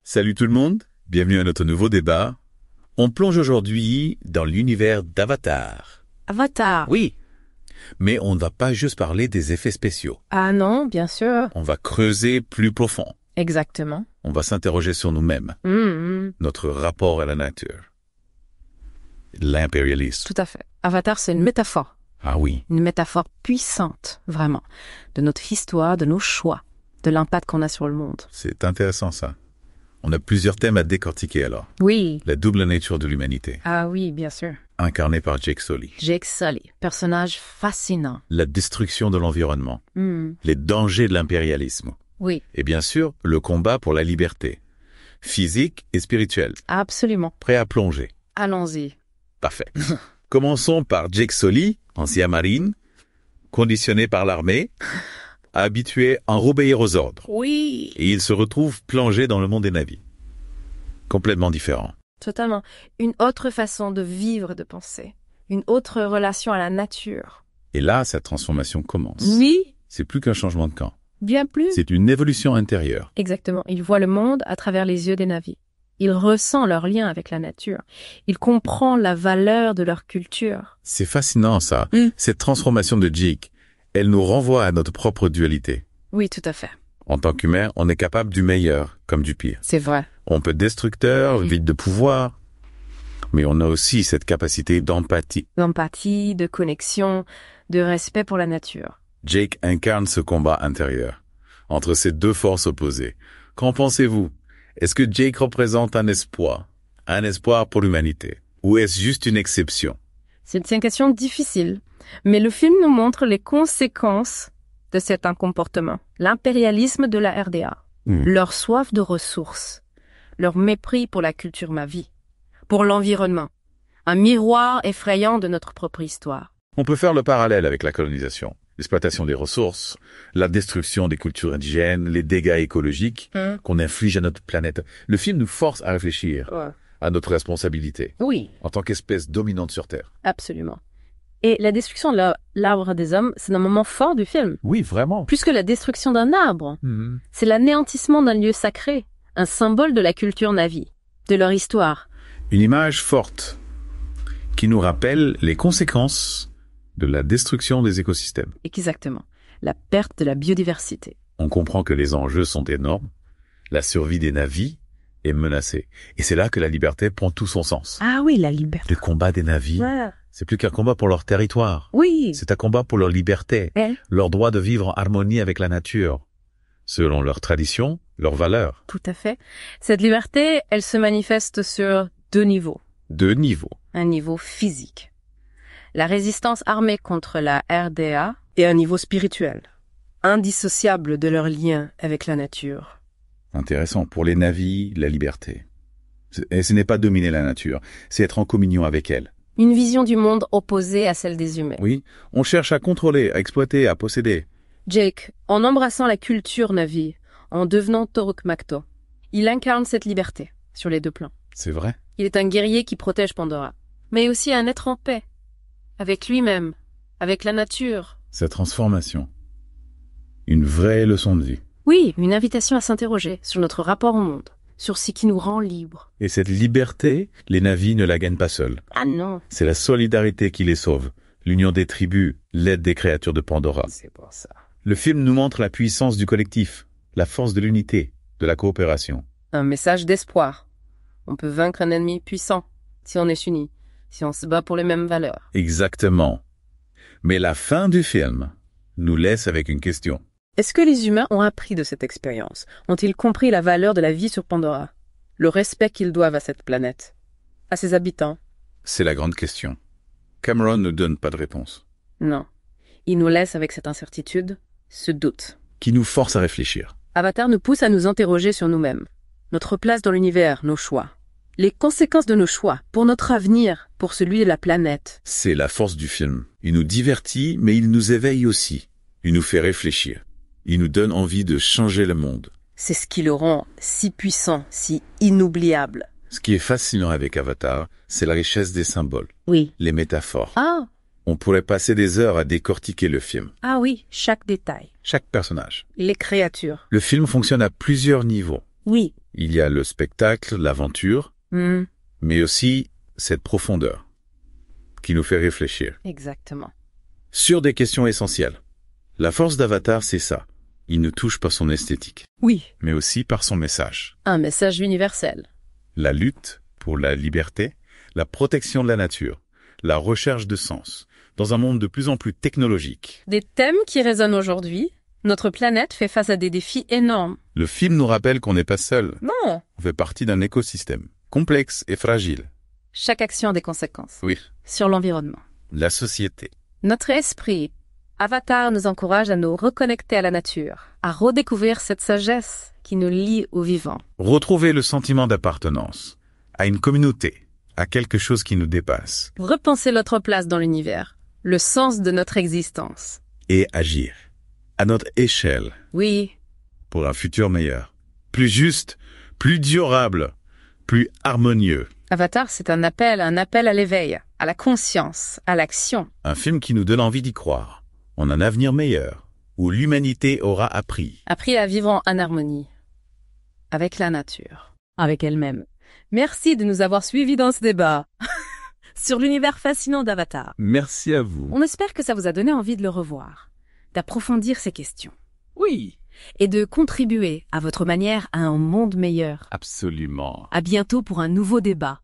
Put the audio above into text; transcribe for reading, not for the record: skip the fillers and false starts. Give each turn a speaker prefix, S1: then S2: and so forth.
S1: Salut tout le monde, bienvenue à notre nouveau débat. On plonge aujourd'hui dans l'univers d'Avatar.
S2: Avatar.
S1: Oui, mais on ne va pas juste parler des effets spéciaux.
S2: Ah non, bien sûr.
S1: On va creuser plus profond.
S2: Exactement.
S1: On va s'interroger sur nous-mêmes, notre rapport à la nature, l'impérialisme.
S2: Tout à fait. Avatar, c'est une métaphore.
S1: Ah oui,
S2: Une métaphore puissante, vraiment, de notre histoire, de nos choix, de l'impact qu'on a sur le monde.
S1: c'est intéressant ça. On a plusieurs thèmes à décortiquer alors.
S2: Oui.
S1: La double nature de l'humanité,
S2: Ah oui, bien sûr.
S1: incarnée par Jake Sully.
S2: Jake Sully, personnage fascinant.
S1: La destruction de l'environnement, les dangers de l'impérialisme.
S2: Oui,
S1: Et bien sûr, le combat pour la liberté, physique et spirituelle.
S2: absolument.
S1: Prêt à plonger.
S2: Allons-y.
S1: Parfait. Commençons par Jake Sully, ancien marine, conditionné par l'armée, habitué à obéir aux ordres.
S2: Oui.
S1: Et il se retrouve plongé dans le monde des navires. Complètement différent.
S2: Totalement. Une autre façon de vivre, de penser. Une autre relation à la nature.
S1: Et là, sa transformation commence.
S2: Oui,
S1: C'est plus qu'un changement de camp.
S2: bien plus.
S1: C'est une évolution intérieure.
S2: Exactement. Il voit le monde à travers les yeux des navires. Il ressent leur lien avec la nature. Il comprend la valeur de leur culture.
S1: C'est fascinant ça. Cette transformation de Jake, elle nous renvoie à notre propre dualité.
S2: Oui, tout à fait.
S1: En tant qu'humain, on est capable du meilleur comme du pire.
S2: C'est vrai.
S1: On peut être destructeur, vide de pouvoir, mais on a aussi cette capacité d'empathie.
S2: D'empathie, de connexion, de respect pour la nature.
S1: Jake incarne ce combat intérieur, entre ces deux forces opposées. Qu'en pensez-vous? Est-ce que Jake représente un espoir pour l'humanité? Ou est-ce juste une exception?
S2: C'est une question difficile, mais le film nous montre les conséquences de certains comportements. L'impérialisme de la RDA, leur soif de ressources, leur mépris pour la culture ma vie, pour l'environnement, un miroir effrayant de notre propre histoire.
S1: On peut faire le parallèle avec la colonisation, l'exploitation des ressources, la destruction des cultures indigènes, les dégâts écologiques qu'on inflige à notre planète. Le film nous force à réfléchir à notre responsabilité
S2: Oui,
S1: en tant qu'espèce dominante sur Terre.
S2: absolument. Et la destruction de l'arbre des hommes, c'est un moment fort du film.
S1: Oui, vraiment.
S2: Plus que la destruction d'un arbre, c'est l'anéantissement d'un lieu sacré, un symbole de la culture Na'vi, de leur histoire.
S1: Une image forte qui nous rappelle les conséquences de la destruction des écosystèmes.
S2: Exactement. La perte de la biodiversité.
S1: On comprend que les enjeux sont énormes. La survie des navires est menacée. Et c'est là que la liberté prend tout son sens.
S2: Ah oui, la liberté.
S1: Le combat des navires, c'est plus qu'un combat pour leur territoire.
S2: Oui.
S1: C'est un combat pour leur liberté,
S2: Eh,
S1: leur droit de vivre en harmonie avec la nature, selon leurs traditions, leurs valeurs.
S2: tout à fait. Cette liberté, elle se manifeste sur deux niveaux.
S1: Deux niveaux.
S2: Un niveau physique. La résistance armée contre la RDA et un niveau spirituel, indissociable de leur lien avec la nature.
S1: Intéressant. Pour les navires, la liberté. Et ce n'est pas dominer la nature, c'est être en communion avec elle.
S2: Une vision du monde opposée à celle des humains.
S1: Oui, on cherche à contrôler, à exploiter, à posséder.
S2: Jake, en embrassant la culture Na'vi, en devenant Toruk Makto, il incarne cette liberté sur les deux plans.
S1: C'est vrai.
S2: Il est un guerrier qui protège Pandora, mais aussi un être en paix, avec lui-même, avec la nature.
S1: Sa transformation. Une vraie leçon de vie.
S2: Oui, une invitation à s'interroger sur notre rapport au monde, sur ce qui nous rend libres.
S1: Et cette liberté, les navires ne la gagnent pas seuls.
S2: Ah non,
S1: C'est la solidarité qui les sauve. L'union des tribus, l'aide des créatures de Pandora.
S2: c'est pour ça.
S1: Le film nous montre la puissance du collectif, la force de l'unité, de la coopération.
S2: Un message d'espoir. On peut vaincre un ennemi puissant si on est unis, si on se bat pour les mêmes valeurs.
S1: Exactement. Mais la fin du film nous laisse avec une question.
S2: Est-ce que les humains ont appris de cette expérience? Ont-ils compris la valeur de la vie sur Pandora? Le respect qu'ils doivent à cette planète? À ses habitants?
S1: C'est la grande question. Cameron ne donne pas de réponse,
S2: Non. Il nous laisse avec cette incertitude, ce doute.
S1: qui nous force à réfléchir.
S2: Avatar nous pousse à nous interroger sur nous-mêmes. Notre place dans l'univers, nos choix. Les conséquences de nos choix, pour notre avenir, pour celui de la planète.
S1: C'est la force du film. Il nous divertit, mais il nous éveille aussi. Il nous fait réfléchir. Il nous donne envie de changer le monde.
S2: C'est ce qui le rend si puissant, si inoubliable.
S1: Ce qui est fascinant avec Avatar, c'est la richesse des symboles,
S2: Oui.
S1: les métaphores.
S2: Ah,
S1: On pourrait passer des heures à décortiquer le film.
S2: ah oui, chaque détail.
S1: Chaque personnage.
S2: Les créatures.
S1: Le film fonctionne à plusieurs niveaux.
S2: Oui.
S1: Il y a le spectacle, l'aventure, mais aussi cette profondeur qui nous fait réfléchir.
S2: Exactement.
S1: Sur des questions essentielles. La force d'Avatar, c'est ça. Il nous touche par son esthétique.
S2: Oui.
S1: Mais aussi par son message.
S2: Un message universel.
S1: La lutte pour la liberté, la protection de la nature, la recherche de sens, dans un monde de plus en plus technologique.
S2: Des thèmes qui résonnent aujourd'hui. Notre planète fait face à des défis énormes.
S1: Le film nous rappelle qu'on n'est pas seul.
S2: Non.
S1: On fait partie d'un écosystème complexe et fragile.
S2: Chaque action a des conséquences.
S1: Oui.
S2: Sur l'environnement.
S1: La société.
S2: Notre esprit. Avatar nous encourage à nous reconnecter à la nature, à redécouvrir cette sagesse qui nous lie au vivant.
S1: Retrouver le sentiment d'appartenance à une communauté, à quelque chose qui nous dépasse.
S2: Repenser notre place dans l'univers, le sens de notre existence.
S1: Et agir, à notre échelle.
S2: Oui.
S1: Pour un futur meilleur. Plus juste, plus durable, plus harmonieux.
S2: Avatar, c'est un appel à l'éveil, à la conscience, à l'action.
S1: Un film qui nous donne envie d'y croire, en un avenir meilleur, où l'humanité aura appris
S2: à vivre en harmonie, avec la nature, avec elle-même. Merci de nous avoir suivis dans ce débat sur l'univers fascinant d'Avatar.
S1: Merci à vous.
S2: On espère que ça vous a donné envie de le revoir, d'approfondir ces questions.
S1: Oui.
S2: Et de contribuer à votre manière à un monde meilleur.
S1: Absolument.
S2: À bientôt pour un nouveau débat.